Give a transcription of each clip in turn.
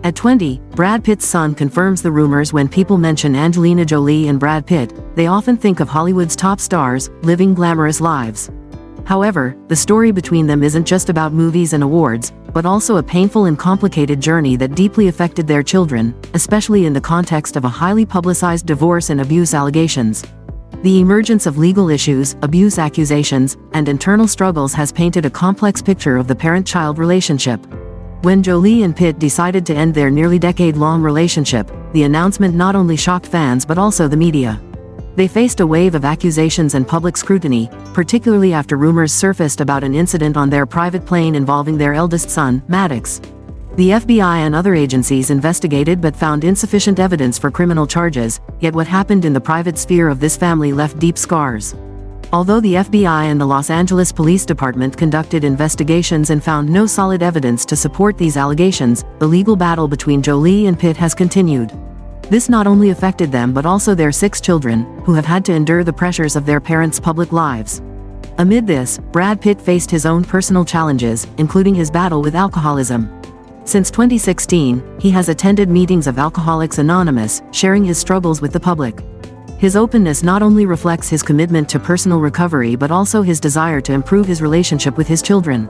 At 20, Brad Pitt's son confirms the rumors. When people mention Angelina Jolie and Brad Pitt, they often think of Hollywood's top stars, living glamorous lives. However, the story between them isn't just about movies and awards, but also a painful and complicated journey that deeply affected their children, especially in the context of a highly publicized divorce and abuse allegations. The emergence of legal issues, abuse accusations, and internal struggles has painted a complex picture of the parent-child relationship. When Jolie and Pitt decided to end their nearly decade-long relationship, the announcement not only shocked fans but also the media. They faced a wave of accusations and public scrutiny, particularly after rumors surfaced about an incident on their private plane involving their eldest son, Maddox. The FBI and other agencies investigated but found insufficient evidence for criminal charges, yet what happened in the private sphere of this family left deep scars. Although the FBI and the Los Angeles Police Department conducted investigations and found no solid evidence to support these allegations, the legal battle between Jolie and Pitt has continued. This not only affected them but also their 6 children, who have had to endure the pressures of their parents' public lives. Amid this, Brad Pitt faced his own personal challenges, including his battle with alcoholism. Since 2016, he has attended meetings of Alcoholics Anonymous, sharing his struggles with the public. His openness not only reflects his commitment to personal recovery but also his desire to improve his relationship with his children.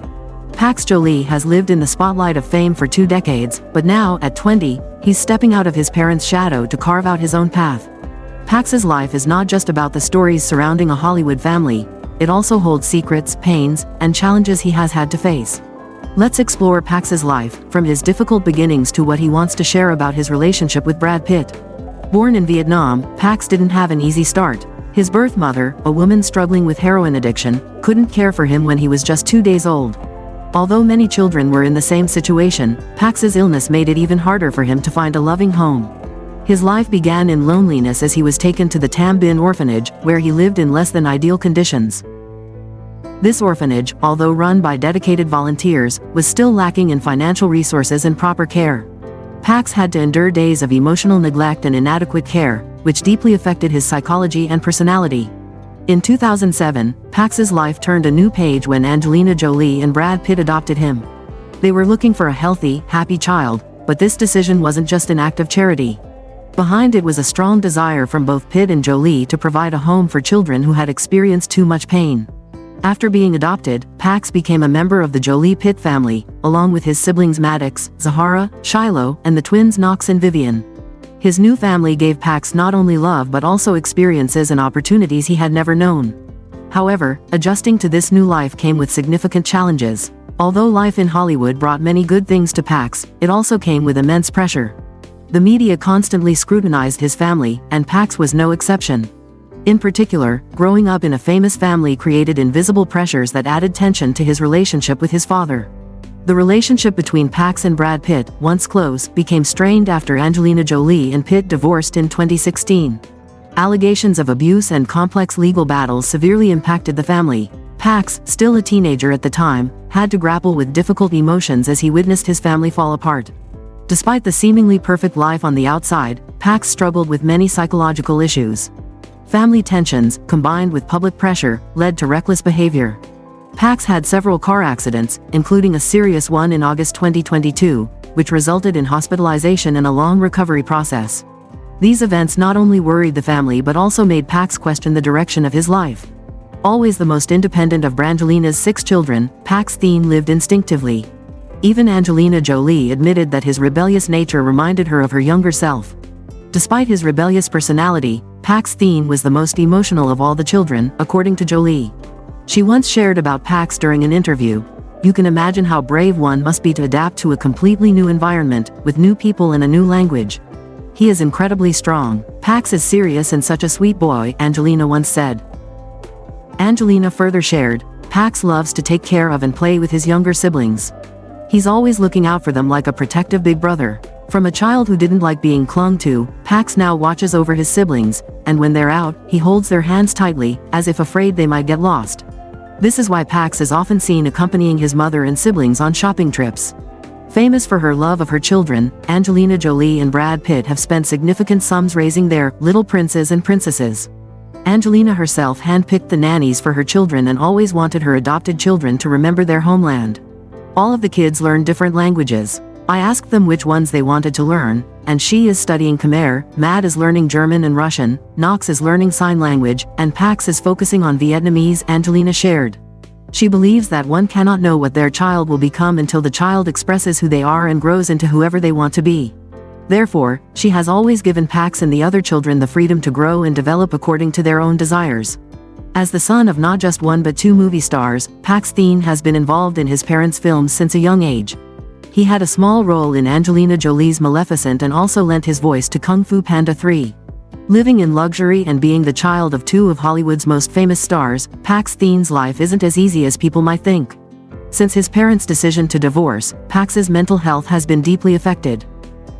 Pax Jolie has lived in the spotlight of fame for 2 decades, but now, at 20, he's stepping out of his parents' shadow to carve out his own path. Pax's life is not just about the stories surrounding a Hollywood family, it also holds secrets, pains, and challenges he has had to face. Let's explore Pax's life, from his difficult beginnings to what he wants to share about his relationship with Brad Pitt. Born in Vietnam, Pax didn't have an easy start. His birth mother, a woman struggling with heroin addiction, couldn't care for him when he was just 2 days old. Although many children were in the same situation, Pax's illness made it even harder for him to find a loving home. His life began in loneliness as he was taken to the Tam Bin orphanage, where he lived in less than ideal conditions. This orphanage, although run by dedicated volunteers, was still lacking in financial resources and proper care. Pax had to endure days of emotional neglect and inadequate care, which deeply affected his psychology and personality. In 2007, Pax's life turned a new page when Angelina Jolie and Brad Pitt adopted him. They were looking for a healthy, happy child, but this decision wasn't just an act of charity. Behind it was a strong desire from both Pitt and Jolie to provide a home for children who had experienced too much pain. After being adopted, Pax became a member of the Jolie-Pitt family, along with his siblings Maddox, Zahara, Shiloh, and the twins Knox and Vivian. His new family gave Pax not only love but also experiences and opportunities he had never known. However, adjusting to this new life came with significant challenges. Although life in Hollywood brought many good things to Pax, it also came with immense pressure. The media constantly scrutinized his family, and Pax was no exception. In particular, growing up in a famous family created invisible pressures that added tension to his relationship with his father. The relationship between Pax and Brad Pitt, once close, became strained after Angelina Jolie and Pitt divorced in 2016. Allegations of abuse and complex legal battles severely impacted the family. Pax, still a teenager at the time, had to grapple with difficult emotions as he witnessed his family fall apart. Despite the seemingly perfect life on the outside, Pax struggled with many psychological issues. Family tensions, combined with public pressure, led to reckless behavior. Pax had several car accidents, including a serious one in August 2022, which resulted in hospitalization and a long recovery process. These events not only worried the family but also made Pax question the direction of his life. Always the most independent of Brangelina's 6 children, Pax Thien lived instinctively. Even Angelina Jolie admitted that his rebellious nature reminded her of her younger self. Despite his rebellious personality, Pax Thien was the most emotional of all the children, according to Jolie. She once shared about Pax during an interview, "You can imagine how brave one must be to adapt to a completely new environment, with new people and a new language. He is incredibly strong. Pax is serious and such a sweet boy," Angelina once said. Angelina further shared, "Pax loves to take care of and play with his younger siblings. He's always looking out for them like a protective big brother." From a child who didn't like being clung to, Pax now watches over his siblings, and when they're out, he holds their hands tightly, as if afraid they might get lost. This is why Pax is often seen accompanying his mother and siblings on shopping trips. Famous for her love of her children, Angelina Jolie and Brad Pitt have spent significant sums raising their little princes and princesses. Angelina herself handpicked the nannies for her children and always wanted her adopted children to remember their homeland. All of the kids learn different languages. I asked them which ones they wanted to learn, and she is studying Khmer, Mad is learning German and Russian, Knox is learning sign language, and Pax is focusing on Vietnamese, Angelina shared. She believes that one cannot know what their child will become until the child expresses who they are and grows into whoever they want to be. Therefore, she has always given Pax and the other children the freedom to grow and develop according to their own desires. As the son of not just one but two movie stars, Pax Thien has been involved in his parents' films since a young age. He had a small role in Angelina Jolie's Maleficent and also lent his voice to Kung Fu Panda 3. Living in luxury and being the child of two of Hollywood's most famous stars, Pax Thien's life isn't as easy as people might think. Since his parents' decision to divorce, Pax's mental health has been deeply affected.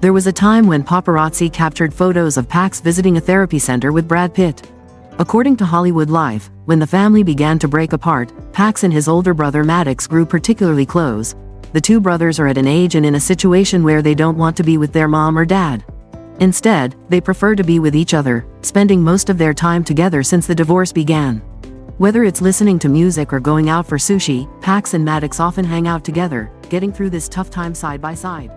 There was a time when paparazzi captured photos of Pax visiting a therapy center with Brad Pitt. According to Hollywood Life, when the family began to break apart, Pax and his older brother Maddox grew particularly close. The two brothers are at an age and in a situation where they don't want to be with their mom or dad. Instead, they prefer to be with each other, spending most of their time together since the divorce began. Whether it's listening to music or going out for sushi, Pax and Maddox often hang out together, getting through this tough time side by side.